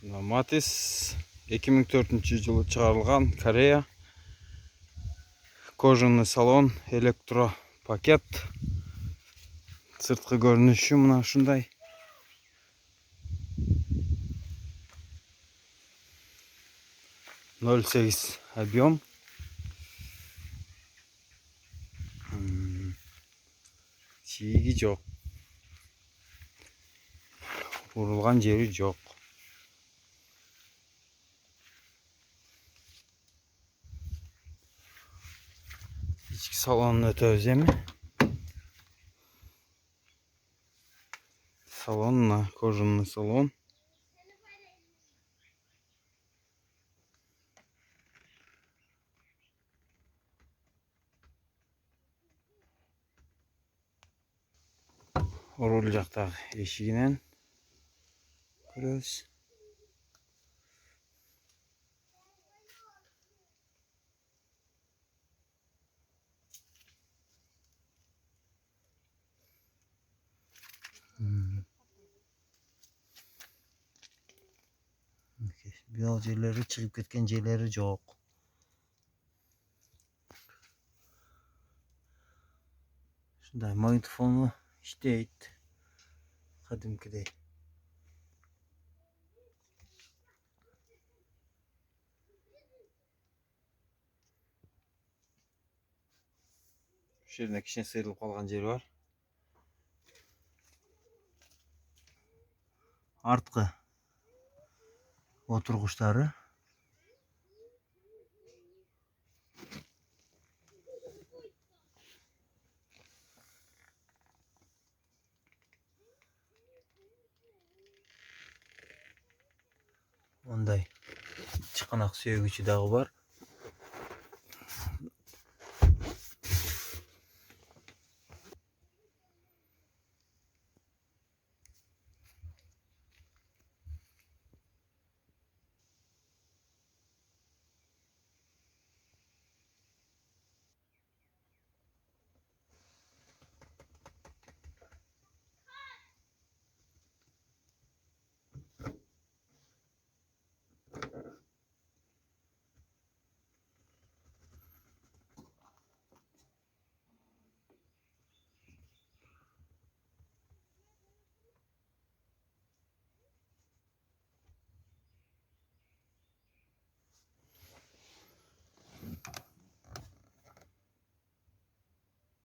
Matiz 2004-жылы чыгарылган Корея. Кожаный салон, электропакет. Сырткы көрүнүшү мына ушундай. Ноль сегиз объем. Чийиги жок. Урулган жери жок. İçki salonunu ötөбүз эми. Салон, кожаный салон. Руль жактагы эшигинен көрөбүз. Биял жерлери чыгып кеткен жерлери жок. Ушундай магнитофону иштейт. Кадимкидей. Ушул жерде кичине сыйрылып калган жери бар. Арткы отургучтары. Мындай чыканак сөөгүчү дагы бар.